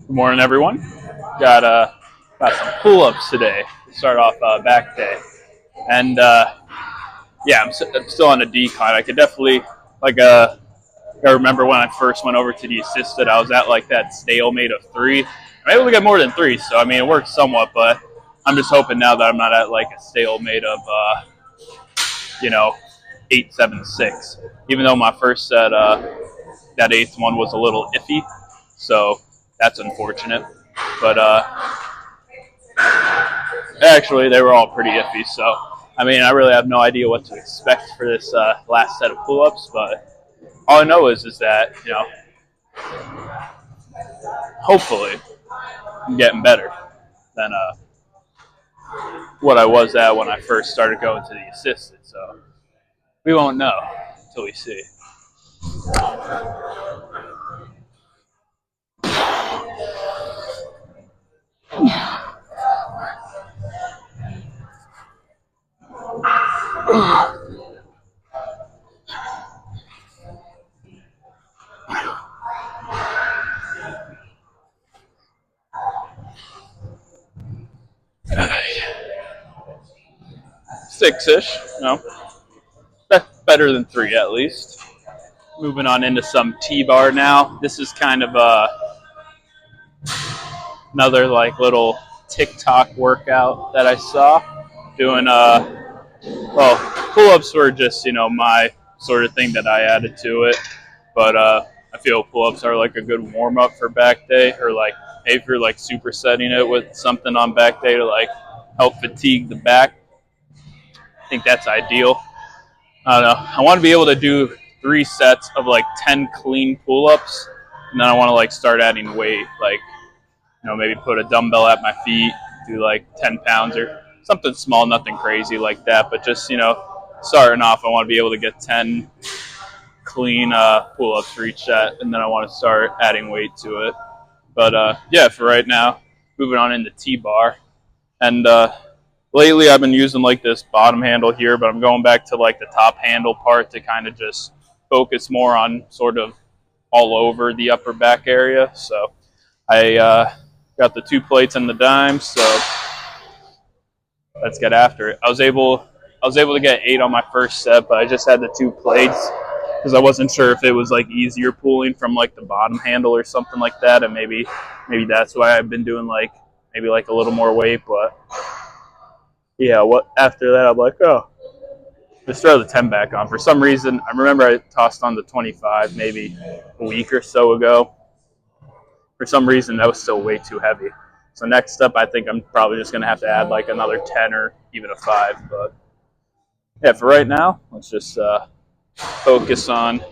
Good morning, everyone. Got some pull-ups today to start off back day, and yeah, I'm still on a decline. I could definitely like I remember when I first went over to the assisted, I was at like that stalemate of three. I'm able to get more than three, so I mean it works somewhat, but I'm just hoping now that I'm not at like a stalemate of you know 8, 7, 6. Even though my first set, that eighth one was a little iffy, so that's unfortunate. But actually, they were all pretty iffy. So, I mean, I really have no idea what to expect for this last set of pull-ups. But all I know is that hopefully, I'm getting better than what I was at when I first started going to the assisted. So we won't know until we see. Six-ish, better than three at least. Moving on into some T-bar now. This is kind of another like little TikTok workout that I saw doing well, pull-ups were just my sort of thing that I added to it, but I feel pull-ups are like a good warm-up for back day, or like maybe if you're like supersetting it with something on back day to like help fatigue the back. I think that's ideal. I don't know. I want to be able to do 3 sets of like 10 clean pull-ups, and then I want to like start adding weight, like maybe put a dumbbell at my feet, do like 10 pounds or something small, nothing crazy like that. But just, starting off, I want to be able to get 10 clean pull-ups for each set, and then I want to start adding weight to it. But yeah, for right now, moving on into T-bar. And lately I've been using like this bottom handle here, but I'm going back to like the top handle part to kind of just focus more on sort of all over the upper back area. So I got the 2 plates and the dimes, so let's get after it. I was able to get 8 on my first set, but I just had the 2 plates because I wasn't sure if it was like easier pulling from like the bottom handle or something like that, and maybe that's why I've been doing like maybe like a little more weight. But yeah, what after that I'm like, oh, let's throw the 10 back on. For some reason, I remember I tossed on the 25 maybe a week or so ago. For some reason, that was still way too heavy. So next up, I think I'm probably just going to have to add like another 10 or even a 5. But yeah, for right now, let's just focus on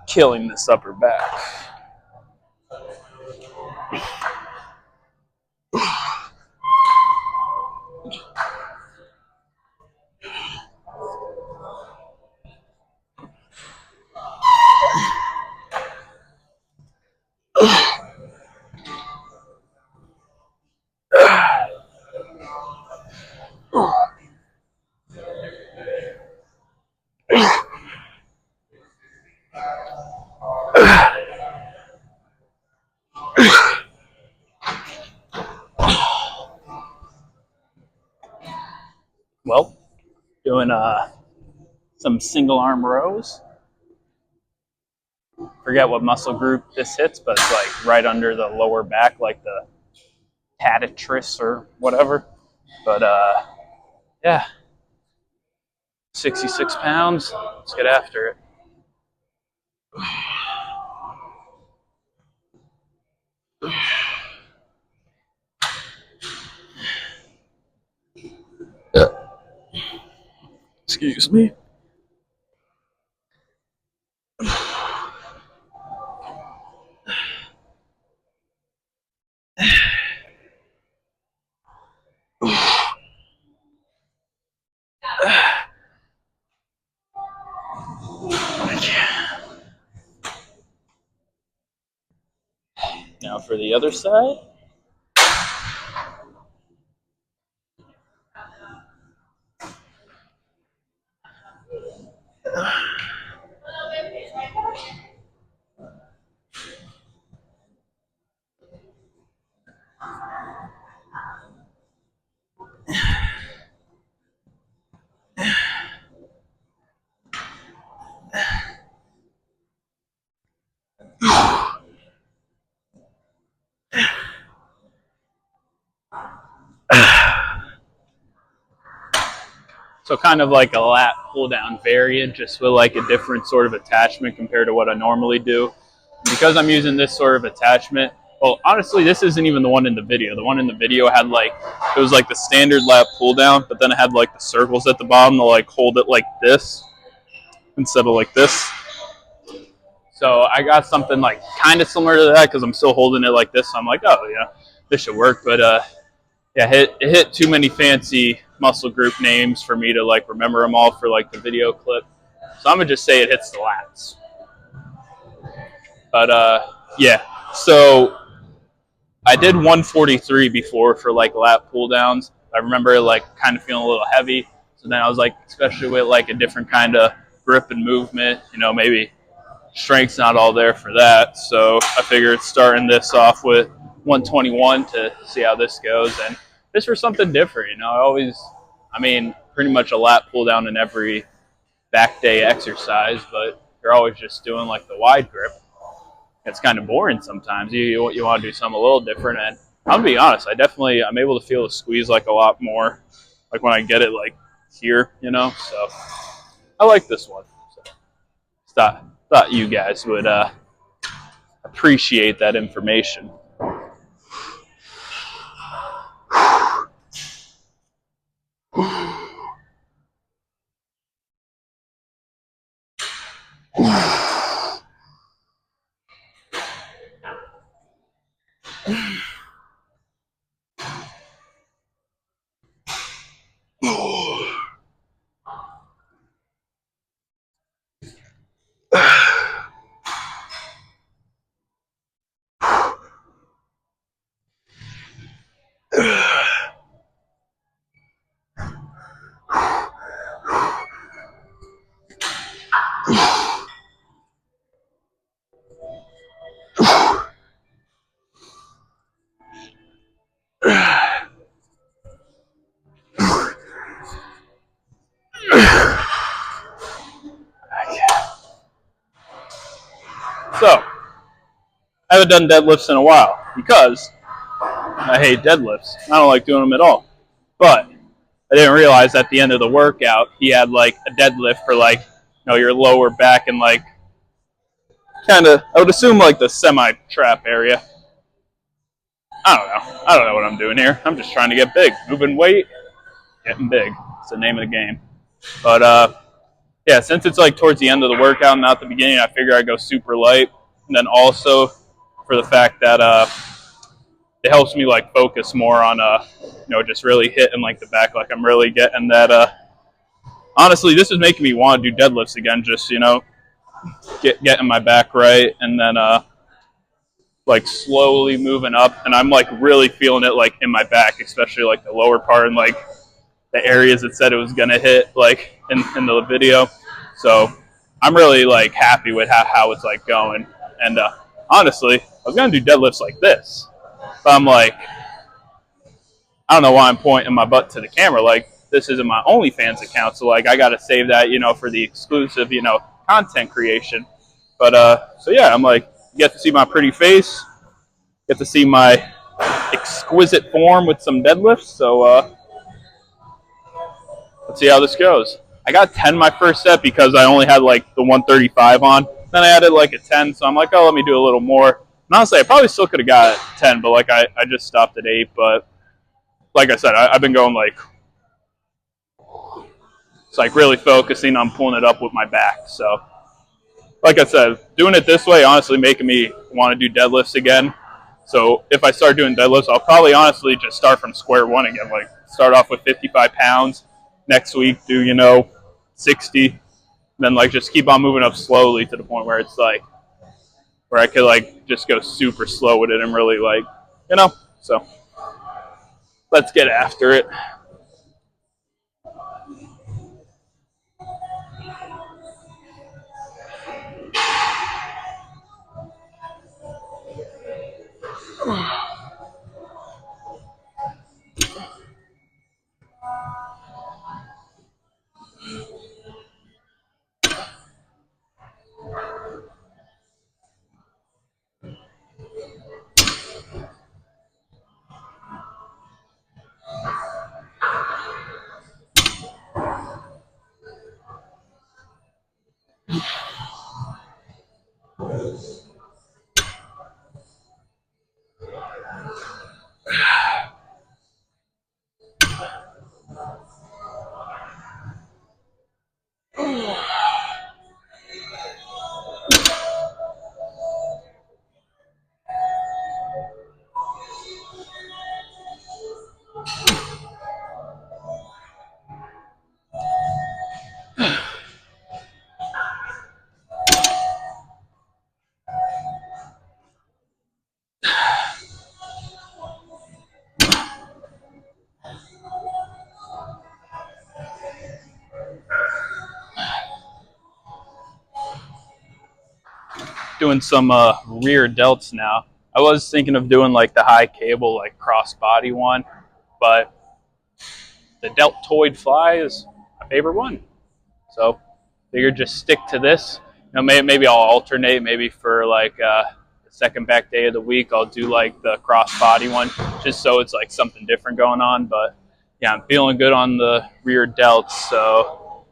killing this upper back. Well, doing some single arm rows. Forget what muscle group this hits, but it's like right under the lower back, like the patatrus or whatever. But yeah, 66 pounds. Let's get after it. Excuse me. Now for the other side. So kind of like a lat pull down variant, just with like a different sort of attachment compared to what I normally do. Because I'm using this sort of attachment, well, honestly, this isn't even the one in the video. The one in the video had like, it was like the standard lat pull down, but then it had like the circles at the bottom to like hold it like this instead of like this. So I got something like kind of similar to that because I'm still holding it like this. So I'm like, oh yeah, this should work. But yeah, it hit too many fancy muscle group names for me to like remember them all for like the video clip. So I'm gonna just say it hits the lats. But yeah, so I did 143 before for like lat pull downs. I remember like kind of feeling a little heavy. So then I was like, especially with like a different kind of grip and movement, you know, maybe strength's not all there for that. So I figured starting this off with 121 to see how this goes. And just for something different, you know, I mean, pretty much a lat pull down in every back day exercise, but you're always just doing like the wide grip. It's kind of boring sometimes. You want to do something a little different. And I'm gonna be honest, I'm able to feel the squeeze like a lot more, like when I get it like here, you know. So I like this one. So, thought you guys would appreciate that information. So, I haven't done deadlifts in a while because I hate deadlifts. I don't like doing them at all. But I didn't realize at the end of the workout he had like a deadlift for like, you know, your lower back and like kind of, I would assume like the semi trap area. I don't know. I don't know what I'm doing here. I'm just trying to get big, moving weight, getting big. It's the name of the game. But yeah, since it's like towards the end of the workout, not the beginning, I figure I go super light. And then also for the fact that it helps me like focus more on you know, just really hitting like the back, like I'm really getting that. Honestly, this is making me want to do deadlifts again. Just, you know, getting my back right, and then like slowly moving up, and I'm like really feeling it like in my back, especially like the lower part and like the areas it said it was gonna hit like in the video. So I'm really like happy with how it's like going. And honestly, I was gonna do deadlifts like this, but I'm like, I don't know why I'm pointing my butt to the camera. Like, this isn't my OnlyFans account, so like I gotta save that, you know, for the exclusive, you know, content creation. But so yeah, I'm like, you get to see my pretty face, get to see my exquisite form with some deadlifts. So let's see how this goes. I got 10 my first set because I only had like the 135 on. Then I added like a 10, so I'm like, oh, let me do a little more. And honestly, I probably still could have got 10, but like I just stopped at 8. But like I said, I've been going like, it's like really focusing on pulling it up with my back. So like I said, doing it this way, honestly, making me want to do deadlifts again. So if I start doing deadlifts, I'll probably honestly just start from square one again. Like start off with 55 pounds. Next week, do, you know, 60. Then like just keep on moving up slowly to the point where it's like, where I could like just go super slow with it and really like, you know. So let's get after it. doing some rear delts now. I was thinking of doing like the high cable, like cross body one, but the deltoid fly is my favorite one. So figured just stick to this. You know, maybe I'll alternate. Maybe for like the second back day of the week, I'll do like the cross body one, just so it's like something different going on. But yeah, I'm feeling good on the rear delts, so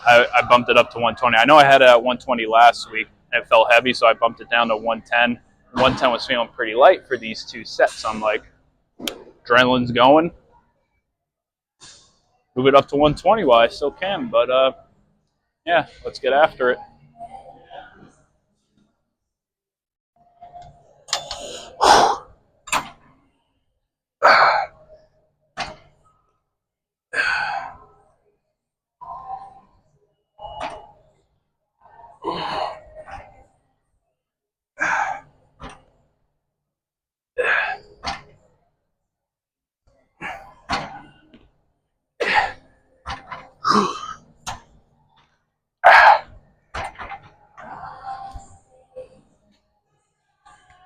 I bumped it up to 120. I know I had it at 120 last week, and it felt heavy, so I bumped it down to 110. 110 was feeling pretty light for these two sets. So I'm like, adrenaline's going. Move it up to 120 while I still can. But yeah, let's get after it.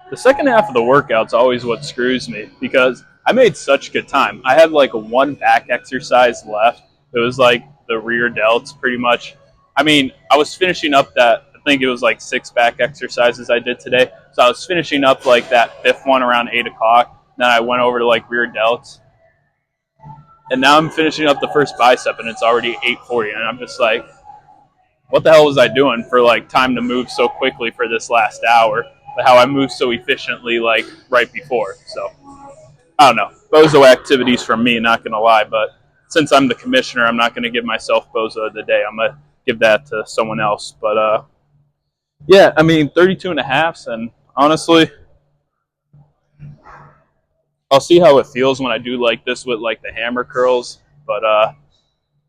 The second half of the workout's always what screws me because I made such good time. I had like one back exercise left. It was like the rear delts pretty much. I mean, I was finishing up that, I think it was like 6 back exercises I did today. So I was finishing up like that fifth one around 8 o'clock. Then I went over to like rear delts. And now I'm finishing up the first bicep and it's already 8:40. And I'm just like, what the hell was I doing for like time to move so quickly for this last hour? How I moved so efficiently like right before. So I don't know. Bozo activities from me, not gonna lie, but since I'm the commissioner, I'm not gonna give myself bozo of the day. I'm gonna give that to someone else. But yeah, I mean 32 and a half, and honestly, I'll see how it feels when I do like this with like the hammer curls, but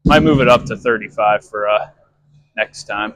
might move it up to 35 for next time.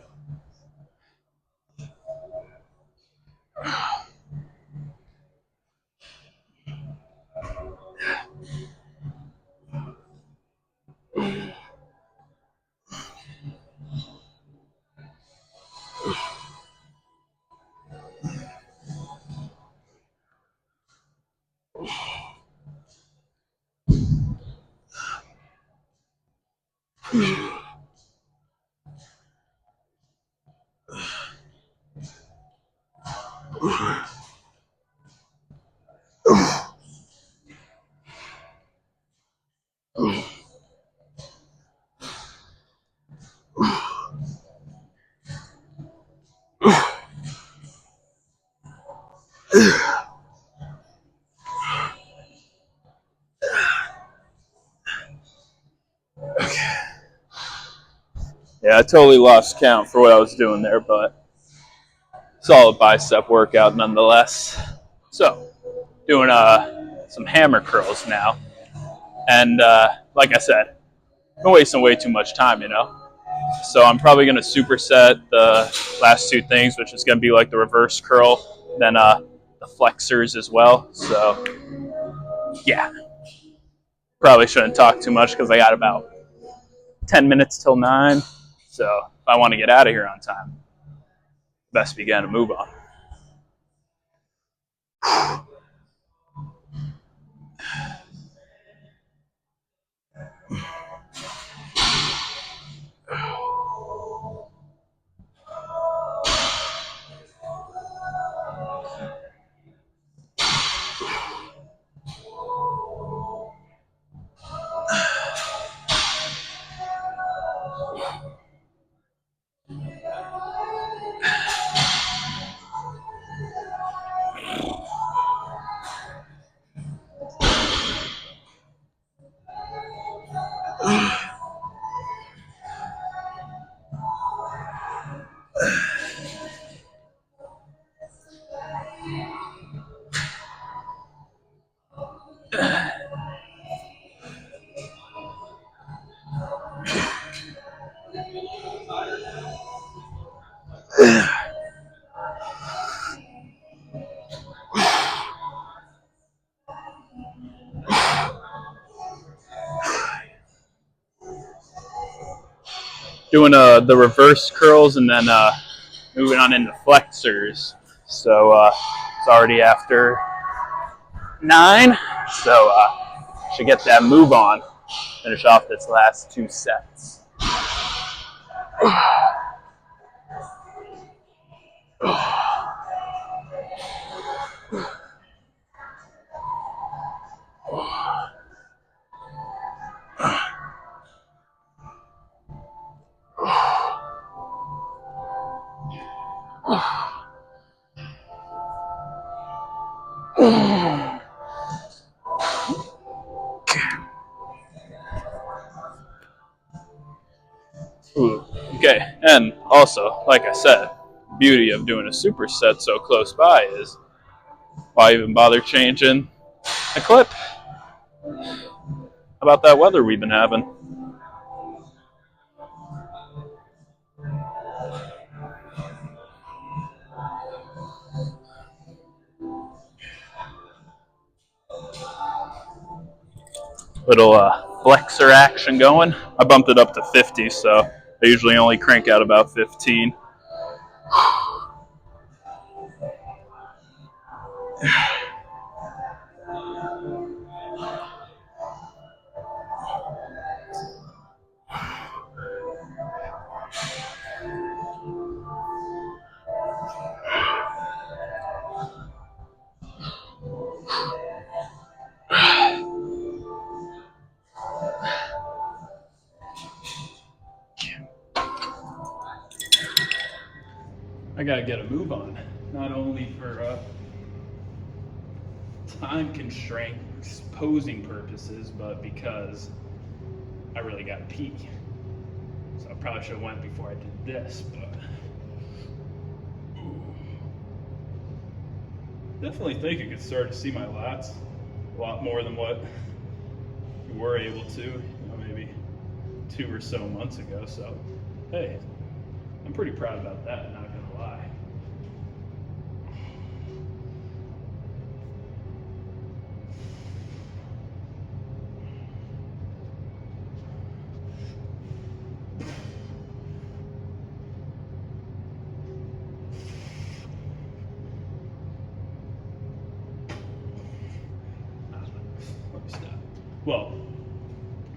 Yeah, I totally lost count for what I was doing there, but solid bicep workout nonetheless. So, doing some hammer curls now, and like I said, I'm wasting way too much time, you know. So I'm probably gonna superset the last two things, which is gonna be like the reverse curl, then the flexors as well. So yeah, probably shouldn't talk too much because I got about 10 minutes till 9. So if I want to get out of here on time, best begin to move on. Doing the reverse curls and then moving on into flexors. So it's already after 9. So should get that move on. Finish off this last 2 sets. Ooh. Okay, and also, like I said, the beauty of doing a superset so close by is why even bother changing the clip? How about that weather we've been having? Little flexor action going. I bumped it up to 50, so I usually only crank out about 15. I gotta get a move on, not only for time constraint posing purposes, but because I really gotta pee. So I probably should have went before I did this, but definitely think you could start to see my lats a lot more than what you were able to, maybe 2 or so months ago. So hey, I'm pretty proud about that, not gonna lie. Well,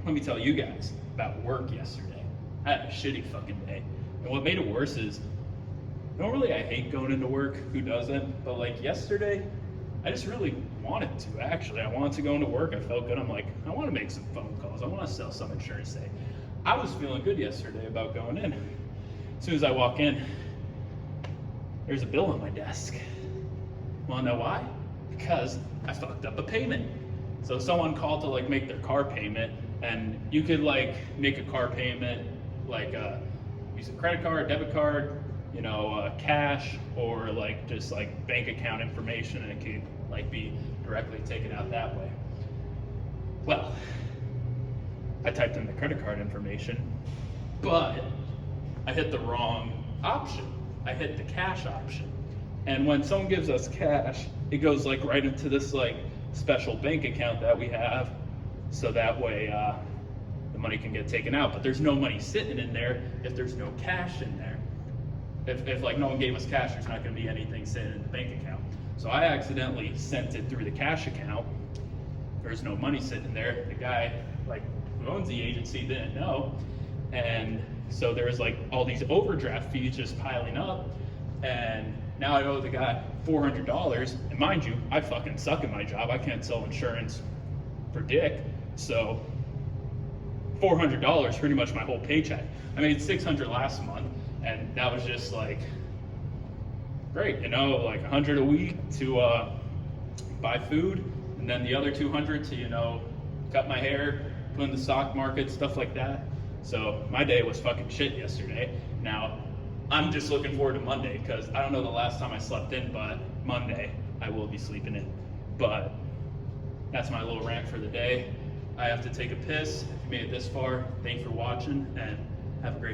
let me tell you guys about work yesterday. I had a shitty fucking day. And what made it worse is, normally I hate going into work, who doesn't? But like yesterday, I just really wanted to, actually. I wanted to go into work, I felt good. I'm like, I want to make some phone calls. I want to sell some insurance today. I was feeling good yesterday about going in. As soon as I walk in, there's a bill on my desk. Wanna know why? Because I fucked up a payment. So someone called to like make their car payment, and you could like make a car payment like use a credit card, debit card, cash, or like just like bank account information, and it could like be directly taken out that way. Well, I typed in the credit card information, but I hit the wrong option. I hit the cash option. And when someone gives us cash, it goes like right into this like special bank account that we have, so that way the money can get taken out. But there's no money sitting in there if there's no cash in there. If like no one gave us cash, there's not going to be anything sitting in the bank account. So I accidentally sent it through the cash account. There's no money sitting in there. The guy like who owns the agency didn't know, and so there was like all these overdraft fees just piling up, and now I owe the guy $400, and mind you, I fucking suck at my job. I can't sell insurance for dick, so $400, pretty much my whole paycheck. I made $600 last month, and that was just like great, like $100 a week to buy food, and then the other $200 to cut my hair, put in the stock market, stuff like that. So my day was fucking shit yesterday. Now I'm just looking forward to Monday, because I don't know the last time I slept in, but Monday I will be sleeping in. But that's my little rant for the day. I have to take a piss. If you made it this far, thanks for watching, and have a great